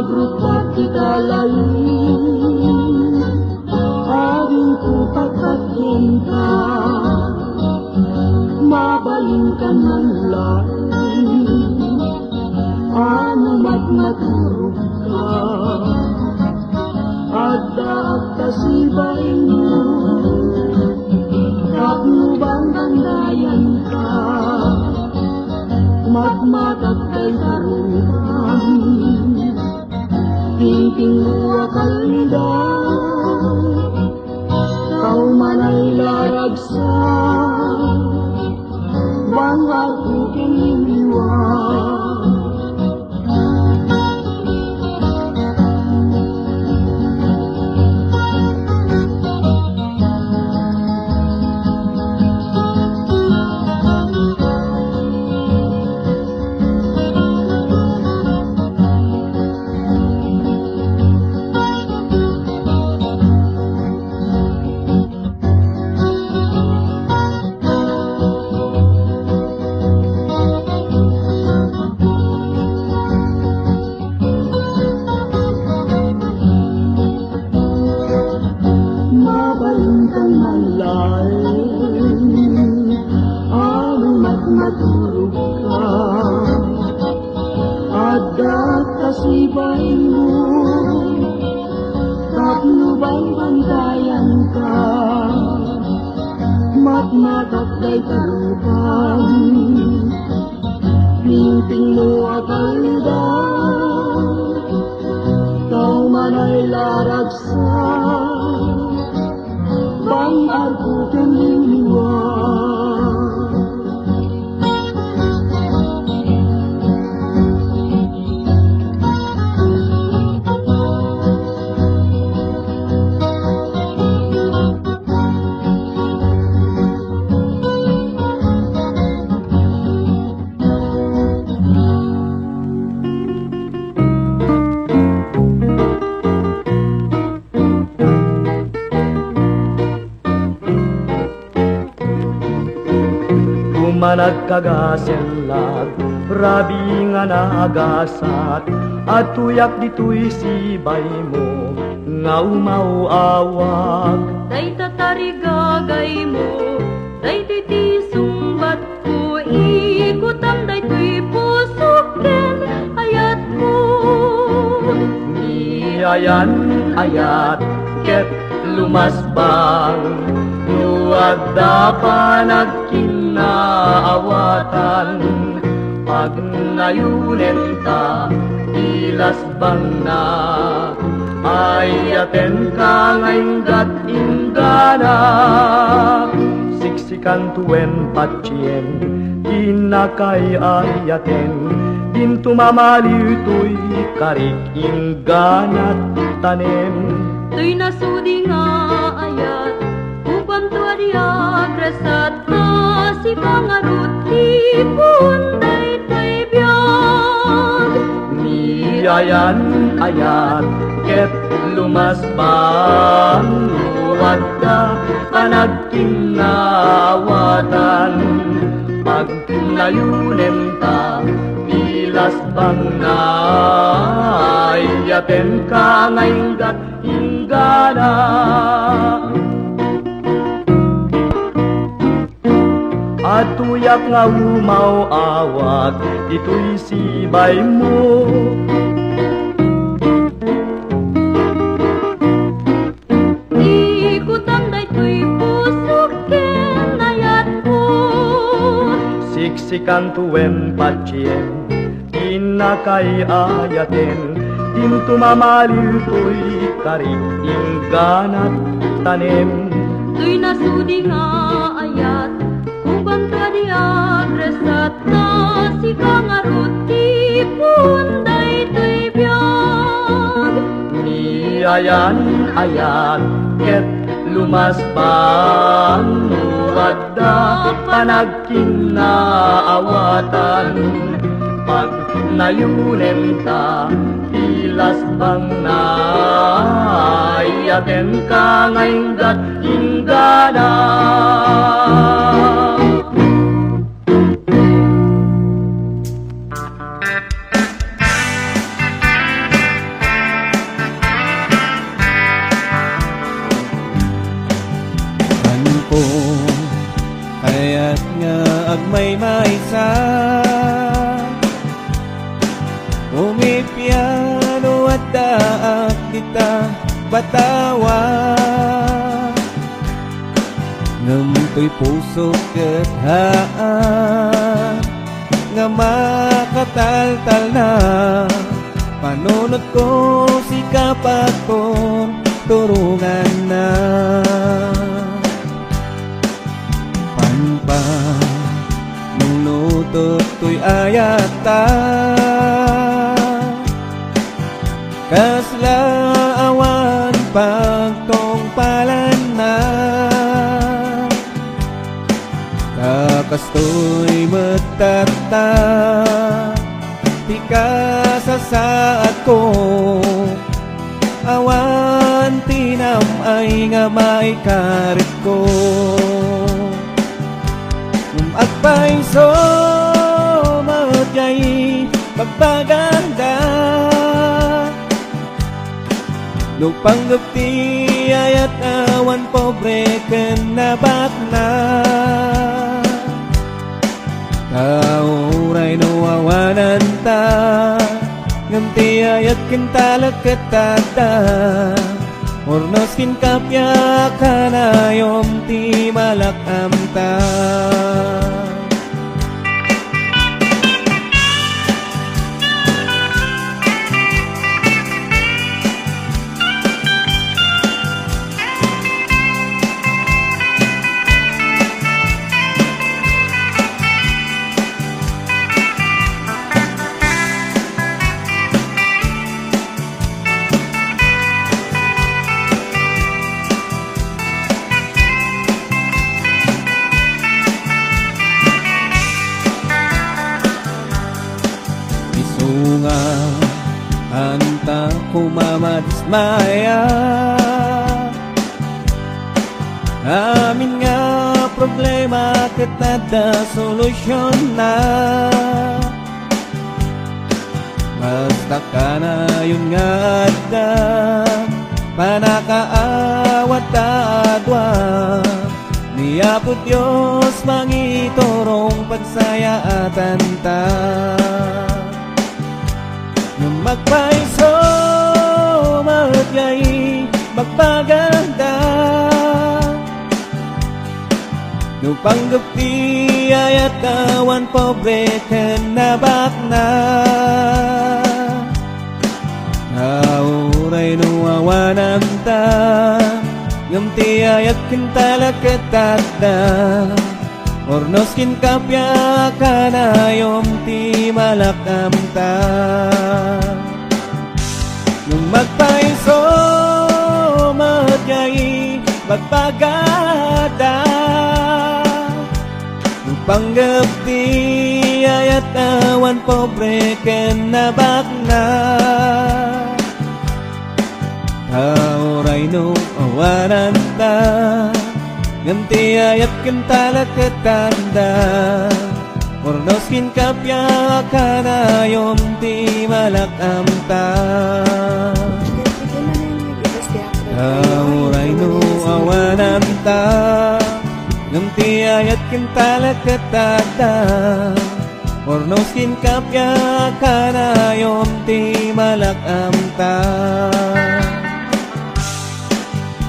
Magrupat kita lain, aring kupatakin ka, mabalingkan man lain, anumat naturog ka, adda kasibay mo, kapno bang bandayan ka, magmatat kay karuhan, tingting mo akalidang, kau manay laragsa, bangal ko kiniliwan. Mabalintang malain, anumat matulog ka, adda kasibay mo, kapno bang bandayan ka, matmatat kay karupan, tingting mo akalidang, kau manay laragsa, bang ako kiniliwan. Managkagaselag, rabi nga naagasat, at tuyak dito'y sibay mo, nga umauawag. Day tatarigagay mo, day titisumbat ko, ikutam day tuy pusukin, ayat ko. Niayan ayat, ket lumasbang, nuadda pa nagkinaawatan, pag nayunen ta, ilas bang na, ayaten ka ngaygat ingana, siksikan tuen patsyen, kinakay ayaten, din tumamaliw to'y karik ingganat tanem. Tuy nasudi nga ayat, upam tuariag resat na si kangarut punday tay biyag. Niayan ayat, ket lumasbang, luwag ka panagkinaawatan, pag nayunen ta, pilas bang na, ayaten ka ngaygat ingana. At tuyak nga umawawag, ito'y sibay mo. Ikutan day tuy pusukin ayat mo. Siksikan tuwem patsyen, kinakay ayaten, din tumamaliw to'y karik ingganat tanem. Tuy nasudi nga ayat, upang kadiag resat na si kangarut punday tuy biyag. Niayan ayat, ket lumasbang, nuwadda panagkinaawatan, pag nayunen ta, pilas bang na, ayaten ka ngaygat ingana. may maisa Umipiano at daak kita batawa Ngamto'y puso ket haan Nga makataltal na Panunod ko si kapat kon turungan na Panpan nunutot to'y ayata Kasla awan pagtong palan na Kasto'y matata Di ka sa saat ko Awan tinam ay nga may karit ko Agpay so magyay pagpaganda Nupanggup ti ayat awan pobre ken nabakna Kauray no awanan ta Ngam ti ayat ken talaketata Ornos kin kapya kanayom ti malakam ta Isunga anta kumamadismaya Amin nga problema ket nada solusyon na Basta ka na yun nga adda Panakaawat adwa Niyapo Diyos mangitorong pagsayaatan ta Magpaiso magyay magpaganda Nupanggup ti ayat awan pobre ken nabakna Nauray no awanan ta Ngam ti ayat ken talaketata Ornos kin kapya kanayom ti malakam ta Nung magpaiso magyay magpagada Nung panggap ti ayat awan pobre ken nabakna Kauray no awanan ta Ngam ti ayat ken talaketanda Ornos kin kapya kanayom ti malakam ta Kauray no awanan ta Ngam ti ayat ken talaketanda Ornos kin kapya kanayom ti malakam ta